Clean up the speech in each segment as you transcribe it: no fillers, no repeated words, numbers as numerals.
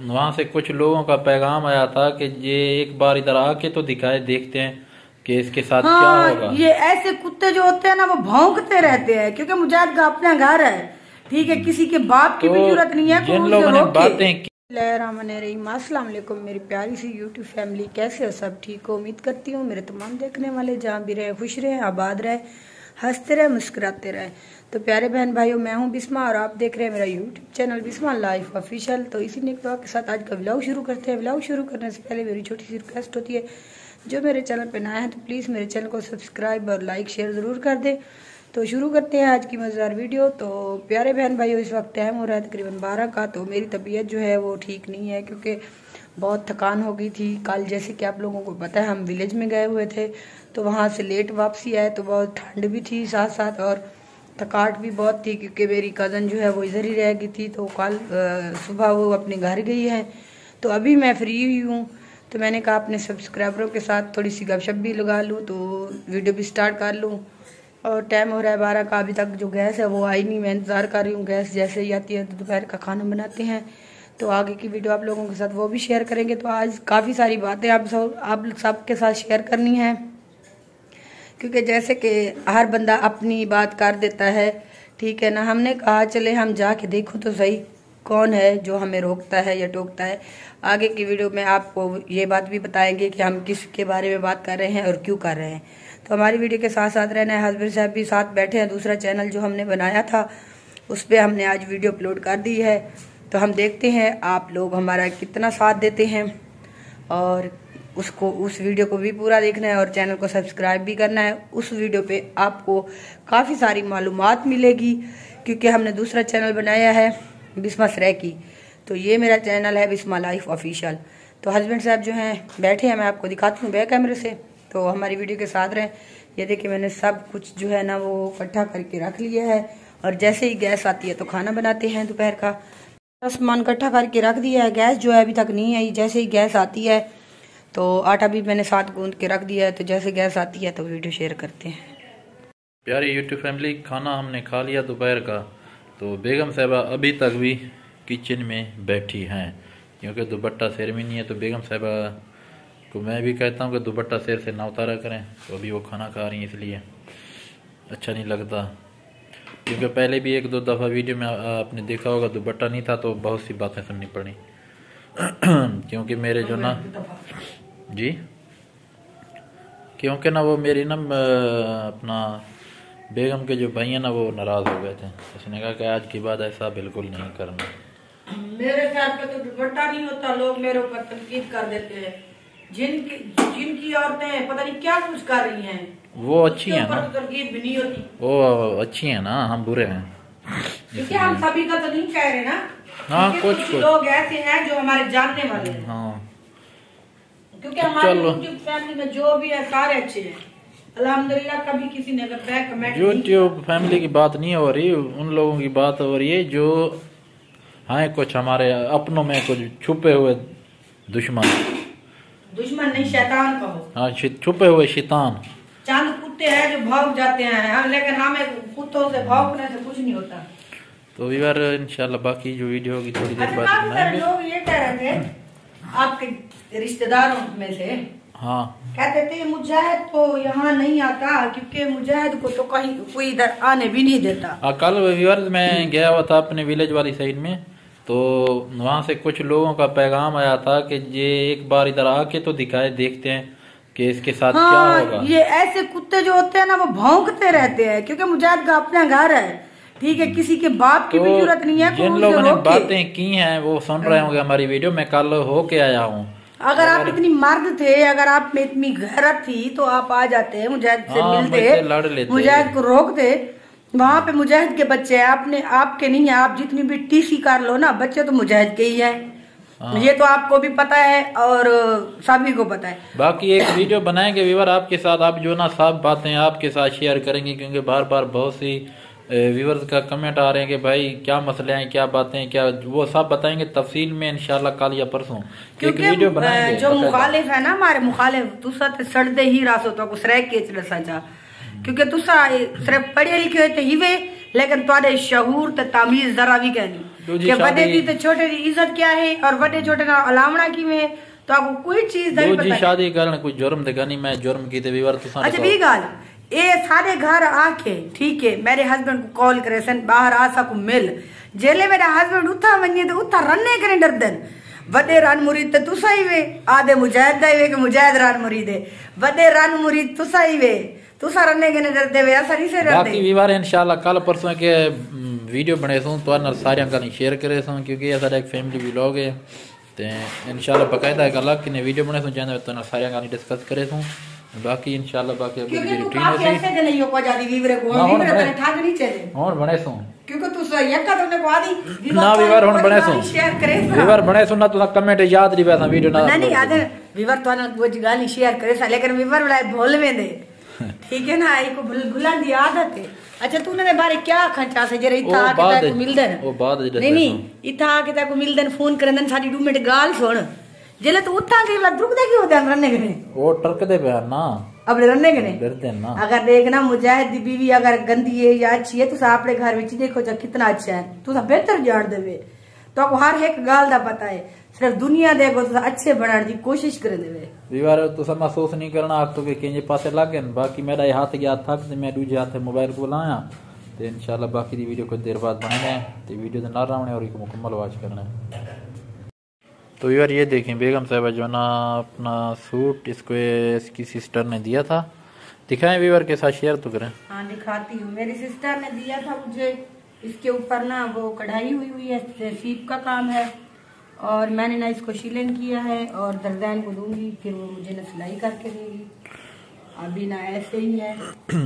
वहाँ से कुछ लोगों का पैगाम आया था कि ये एक बार इधर आके तो दिखाए, देखते हैं कि इसके साथ क्या होगा। ये ऐसे कुत्ते जो होते हैं ना वो भौंकते रहते हैं, क्योंकि मुजाहिद का अपना घर है, ठीक है, किसी के बाप की भी जरूरत नहीं है। जिन लोगों ने बातें अस्सलाम वालेकुम मेरी प्यारी सी यूट्यूब फैमिली, कैसे हो? सब ठीक हो? उम्मीद करती हूँ मेरे तमाम देखने वाले जहाँ भी रहे खुश रहे, आबाद रहे, हंसते रहे, मुस्कुराते रहे। तो प्यारे बहन भाइयों, मैं हूँ बिस्मा और आप देख रहे हैं मेरा YouTube channel Bisma life official. तो इसी नेक दुआ के साथ आज का व्लॉग शुरू करते हैं। व्लॉग शुरू करने से पहले मेरी छोटी सी रिक्वेस्ट होती है, जो मेरे चैनल पर नया है तो प्लीज़ मेरे चैनल को सब्सक्राइब और लाइक शेयर ज़रूर कर दे। तो शुरू करते हैं आज की मज़ेदार वीडियो। तो प्यारे बहन भाइयों, इस वक्त टाइम हो रहा है तकरीबन 12 का। तो मेरी तबीयत जो है वो ठीक नहीं है, क्योंकि बहुत थकान हो गई थी। कल जैसे कि आप लोगों को पता है हम विलेज में गए हुए थे, तो वहाँ से लेट वापसी आए, तो बहुत ठंड भी थी साथ साथ और थकावट भी बहुत थी, क्योंकि मेरी कज़न जो है वो इधर ही रह गई थी। तो कल सुबह वो अपने घर गई है, तो अभी मैं फ्री हुई हूँ। तो मैंने कहा अपने सब्सक्राइबरों के साथ थोड़ी सी गपशप भी लगा लूँ, तो वीडियो भी स्टार्ट कर लूँ। और टाइम हो रहा है 12 का, अभी तक जो गैस है वो आई नहीं। मैं इंतज़ार कर रही हूँ, गैस जैसे ही आती है तो दोपहर का खाना बनाते हैं। तो आगे की वीडियो आप लोगों के साथ वो भी शेयर करेंगे। तो आज काफ़ी सारी बातें आप सब के साथ शेयर करनी है, क्योंकि जैसे कि हर बंदा अपनी बात कर देता है, ठीक है ना। हमने कहा चले हम जाके देखो तो सही कौन है जो हमें रोकता है या टोकता है। आगे की वीडियो में आपको ये बात भी बताएंगे कि हम किस के बारे में बात कर रहे हैं और क्यों कर रहे हैं। तो हमारी वीडियो के साथ साथ रहना है। हस्बैंड साहब भी साथ बैठे हैं, दूसरा चैनल जो हमने बनाया था उस पर हमने आज वीडियो अपलोड कर दी है। तो हम देखते हैं आप लोग हमारा कितना साथ देते हैं, और उस वीडियो को भी पूरा देखना है और चैनल को सब्सक्राइब भी करना है। उस वीडियो पे आपको काफ़ी सारी मालूमात मिलेगी, क्योंकि हमने दूसरा चैनल बनाया है बिस्मा सरेकी। तो ये मेरा चैनल है बिस्मा लाइफ ऑफिशियल। तो हस्बैंड साहब जो हैं बैठे हैं, मैं आपको दिखाती हूँ बैक कैमरे से। तो हमारी वीडियो के साथ रहें। ये देखिए मैंने सब कुछ जो है ना वो इकट्ठा करके रख लिया है, और जैसे ही गैस आती है तो खाना बनाते हैं दोपहर का। सामान इकट्ठा करके रख दिया है। गैस जो है अभी तक नहीं आई, जैसे ही गैस आती है तो आटा भी मैंने साथ गूंद के रख दिया है। तो जैसे गैस आती है तो वीडियो शेयर करते हैं। प्यारी यूट्यूब फैमिली, खाना हमने खा लिया दोपहर का। तो बेगम साहिबा अभी तक भी किचन में बैठी हैं, क्योंकि दुपट्टा सिर में नहीं है। तो बेगम साहिबा को मैं भी कहता हूँ कि दुपट्टा सिर से ना उतारा करें। तो अभी वो खाना खा रही हैं, इसलिए अच्छा नहीं लगता। क्योंकि पहले भी एक दो दफ़ा वीडियो में आपने देखा होगा दुपट्टा नहीं था, तो बहुत सी बातें सुननी पड़ी। क्योंकि मेरे जो ना जी, क्योंकि ना वो मेरी ना अपना बेगम के जो भाई हैं ना वो नाराज़ हो गए थे। उसने कहा कि आज के बाद ऐसा बिल्कुल नहीं करना। मेरे साथ पे तो दुपट्टा नहीं होता, लोग मेरे ऊपर तनकीद कर देते हैं। जिनकी औरतें पता नहीं क्या कुछ कर रही हैं, वो अच्छी है ना, तनकीद भी नहीं होती। वो अच्छी है ना, हम बुरे हैं। क्योंकि हम सभी का तो नहीं कह रहे ना। हाँ, कुछ लोग ऐसे हैं जो हमारे जानने वाले हैं। हाँ, क्योंकि हमारे यूट्यूब फैमिली में जो भी है सारे अच्छे हैं अल्हम्दुलिल्लाह। कभी किसी ने अगर बैक कमेंट यूट्यूब फैमिली की बात नहीं हो रही, उन लोगों की बात हो रही है जो हाँ कुछ हमारे अपनों में कुछ छुपे हुए दुश्मन नहीं शैतान कहो। हाँ, छुपे हुए शैतान। चंद कुत्ते हैं जो भाग जाते हैं, लेकिन हमें कुत्तों से भागने से कुछ नहीं होता। तो यार इंशाल्लाह बाकी जो वीडियो होगी थोड़ी देर बाद बनाएंगे। लोग ये कह रहे थे आपके रिश्तेदारों में से, हाँ, कहते थे मुजाहिद तो यहाँ नहीं आता, क्योंकि मुजाहिद को तो कहीं कोई इधर आने भी नहीं देता। कल व्यूअर्स मैं गया हुआ था अपने विलेज वाली साइड में, तो वहाँ से कुछ लोगों का पैगाम आया था कि ये एक बार इधर आके तो दिखाए, देखते हैं कि इसके साथ क्या होगा। ये ऐसे कुत्ते जो होते हैं ना वो भौंकते रहते हैं, क्योंकि मुजाहिद का अपना घर है, ठीक है, किसी के बाप की भी जरूरत नहीं है। जिन लोगों ने बातें की हैं वो सुन रहे होंगे हमारी वीडियो। मैं कल होके आया हूँ। अगर आप इतनी मर्द थे, अगर आप में इतनी गैरत थी तो आप आ जाते मुजाहिद से मिलते, मुजाहिद को रोकते। वहाँ पे मुजाहिद के बच्चे हैं, आपके नहीं है। आप जितनी भी टीसी कर लो ना, बच्चे तो मुजाहिद के ही हैं। ये तो आपको भी पता है और सभी को पता है। बाकी एक वीडियो बनाएंगे व्यूअर आपके साथ, आप जो ना सब बातें आपके साथ शेयर करेंगे, क्योंकि बार बार बहुत सी व्यूअर्स का कमेंट आ रहे हैं कि भाई क्या मसले हैं, क्या बातें, क्या वो सब बताएंगे तफसील में इंशाल्लाह कल या परसों एक वीडियो बनाएंगे। जो मुखालिफ है ना हमारे मुखालिफ, तुसा ते सड़दे ही रासो तो कुछ रह के चला, क्योंकि तुसा सिर्फ पढ़े लिखे होते ही वे, लेकिन तुहाडे शहूर ते तमीज जरा भी कहनी। कि बड़े की तो छोटे की इज्जत क्या है और बड़े छोटे का अलावना की में तो आपको कोई चीज नहीं पता। शादी करने कोई जुर्म देगा नहीं, मैं जुर्म की विवर तो अच्छा भी गाल ए सारे घर आके ठीक है मेरे हस्बैंड को कॉल करे सन बाहर आ सकू मिल जेले मेरा हस्बैंड उठा वने तो उठा रन्ने करे डरदन वडे रन मुरीद तो तुसा ही वे आधे मुजाहिद दा वे के मुजाहिद रन मुरीद है वडे रन मुरीद तुसा ही वे तुसा रन्ने के डरदे वे ऐसा नहीं से डरदे। बाकी विवर इंशाल्लाह कल परसों के वीडियो बने सो तो नाल सारे गल शेयर करे सो क्योंकि ये सारा एक फैमिली व्लॉग है ते इंशाल्लाह बकायदा एक अलग ने वीडियो बने सो जाने तो नाल सारे गल डिस्कस करे सो बाकी इंशाल्लाह बाकी अभी रूटीन है ऐसे नहीं हो को जादी वीवरे को वीवरे तने ठाक नहीं चले और बने सो क्योंकि तू यक्का तुमने को आदी ना विवर हुन बने सो शेयर करे विवर बने सो ना तो कमेंट याद नहीं बैठा वीडियो ना नहीं याद विवर तो ना वो गाली शेयर करे सा लेकिन विवर वाला भूल में दे ठीक है ना आई को भूलन दी आदत है। अच्छा तूने ने बारे क्या खंचा से जरे इथा के ता को मिल देन ओ बाद नहीं इथा के ता को मिल देन फोन करन देन साडी 2 मिनट गाल सुन जेले तो उठा के दुख दे की हो ध्यान रखने के ओ टरक दे पे ना अब रखने के डरते ना। अगर देखना मुजाहिद दी बीवी अगर गंदी है या अच्छी है तो अपने घर में देखो जा कितना अच्छा है तू बेहतर जान देवे तो को हर एक गाल दा पता है सिर्फ दुनिया देखो तो अच्छे बनाने की कोशिश करे देवे विवार तो सब महसूस नहीं करना आप तो के केंजे पासे लागे बाकी मेरा हाथ गया था कि मैं दूजे हाथ मोबाइल को लाया तो इंशाल्लाह बाकी दी वीडियो को देर बाद बनाने तो वीडियो तो ना रावणे और मुकम्मल वाच करना है। तो यार ये देखें बेगम साहिबा जो ना अपना सूट इसको इसकी सिस्टर ने दिया था दिखाएं व्यूअर के साथ शेयर तो करें। हाँ दिखाती हूँ मेरी सिस्टर ने दिया था मुझे इसके ऊपर ना वो कढ़ाई हुई है सीप का काम है और मैंने ना इसको शिलन किया है और दर्जैन को दूंगी फिर वो मुझे ना सिलाई करके देगी अभी ना ऐसे ही है।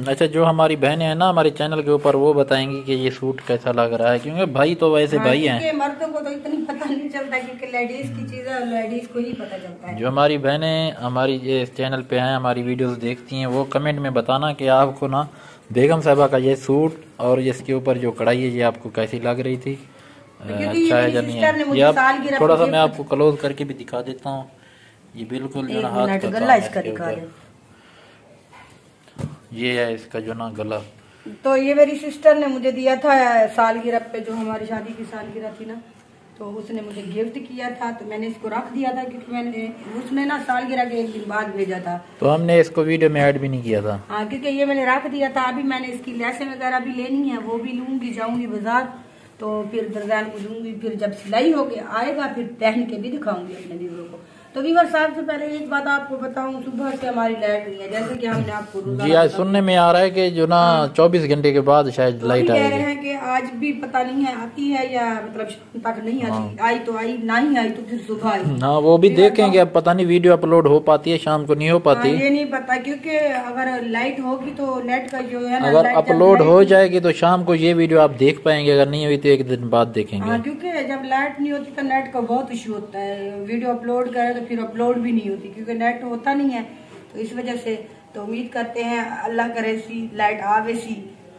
अच्छा जो हमारी बहनें हैं ना हमारे चैनल के ऊपर वो बताएंगी कि ये सूट कैसा लग रहा है क्योंकि भाई तो वैसे भाई हैं मर्दों को तो इतनी पता नहीं चलता क्योंकि लेडीज की चीज है लेडीज को ही पता चलता है। जो हमारी बहनें हमारी ये चैनल पे हैं हमारी वीडियोस देखती हैं वो कमेंट में बताना कि आपको ना बेगम साहिबा का ये सूट और इसके ऊपर जो कढ़ाई है ये आपको कैसी लग रही थी अच्छा है या नहीं है। ये आप थोड़ा सा मैं आपको क्लोज करके भी दिखा देता हूँ ये बिल्कुल जो ना हाथ का गला इसका दिखा दे ये है इसका जो ना गला। तो ये मेरी सिस्टर ने मुझे दिया था सालगिरह पे जो हमारी शादी की सालगिरह थी ना तो उसने मुझे गिफ्ट किया था तो मैंने इसको रख दिया था क्योंकि मैंने उसने ना सालगिरह के 1 दिन बाद भेजा था तो हमने इसको वीडियो में ऐड भी नहीं किया था। हाँ क्योंकि ये मैंने रख दिया था अभी मैंने इसकी लैसें वगैरह भी लेनी है वो भी लूंगी जाऊंगी बाजार तो फिर दर्जन को दूंगी फिर जब सिलाई हो गया आएगा फिर पहन के भी दिखाऊंगी अपने व्यूअर को। तो व्यूअर साहब से पहले एक बात आपको बताऊं सुबह से हमारी लाइट नहीं है जैसे कि हमने आपको जी आज सुनने में आ रहा है कि जो ना 24 घंटे के बाद शायद लाइट आएगी। कह रहे हैं कि आज भी पता नहीं है आती है या मतलब शाम तक नहीं आती आई तो आई ना ही आई तो फिर सुबह आई। हाँ वो भी देखेंगे अब पता नहीं वीडियो अपलोड हो पाती है शाम को नहीं हो पाती ये नहीं पता क्योंकि अगर लाइट होगी तो नेट का जो है अगर अपलोड हो जाएगी तो शाम को ये वीडियो आप देख पाएंगे अगर नहीं हुई तो 1 दिन बाद देखेंगे। क्योंकि जब लाइट नहीं होती तो नेट का बहुत इशू होता है वीडियो अपलोड करे तो फिर अपलोड भी नहीं होती क्योंकि नेट होता नहीं है तो इस वजह से तो उम्मीद करते हैं अल्लाह करे सी लाइट आवे सी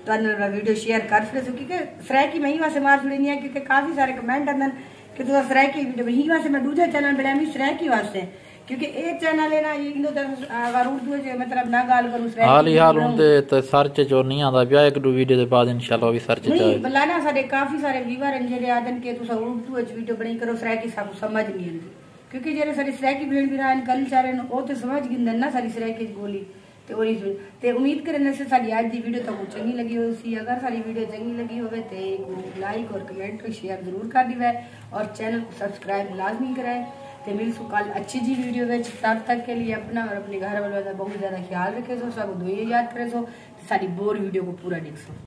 तो वीडियो शेयर कर सके क्योंकि सराय की मही वहां से मार जुड़ी नहीं है क्योंकि काफी सारे कमेंट आते कि तो सराय की वीडियो मही वहां से मैं दूसरे चैनल बनाया सराय की वास्ते क्योंकि एक चैनल है ना ये अगर उर्दू मतलब ना गाल करूं हाल ही हाल ਹੁੰਦੇ ਤੇ ਸਰਚ ਚੋਂ ਨਹੀਂ ਆਉਂਦਾ ਪਿਆ ਇੱਕ ਦੋ ਵੀਡੀਓ ਦੇ ਬਾਅਦ ਇਨਸ਼ਾਅੱਲਾ ਵੀ ਸਰਚ ਚ ਆਏ ਬਲਾਣਾ ਸਾਡੇ ਕਾਫੀ ਸਾਰੇ ਵੀਵਰ ਹਨ ਜਿਹੜੇ ਆਦਨ ਕੇ ਤੁਸੀਂ ਉਰਦੂ ਵਿੱਚ ਵੀਡੀਓ ਬਣੀ ਕਰੋ ਸਰਾय की सब समझ नहीं आती क्योंकि ਜਿਹੜੇ ਸਾਡੀ ਸਰਾय की ਭੈਣ ਵੀਰਾਂ ਕੱਲ ਚਾਰੇ ਨੂੰ ਉਹ ਤੇ ਸਮਝ ਗਿੰਦੇ ਨਾ ਸਾਡੀ ਸਰਾय की बोली ਤੇ ਉਹੀ ਸੁਣ ਤੇ ਉਮੀਦ ਕਰਨੇ ਸੇ ਸਾਡੀ ਅੱਜ ਦੀ ਵੀਡੀਓ ਤੁਹਾਨੂੰ ਚੰਗੀ ਲੱਗੀ ਹੋਵੇ ਸੀ ਅਗਰ ਸਾਡੀ ਵੀਡੀਓ ਚੰਗੀ ਲੱਗੀ ਹੋਵੇ ਤੇ ਲਾਈਕ और कमेंट और शेयर जरूर कर दिवे और चैनल को सब्सक्राइब लाजमी कराए ते मिलसू कल अच्छी जी वीडियो विच तब तक के लिए अपना और अपने घर वालों का बहुत ज्यादा ख्याल रखे सो सब दुआ याद करे सो साडी बोर वीडियो को पूरा देख सो।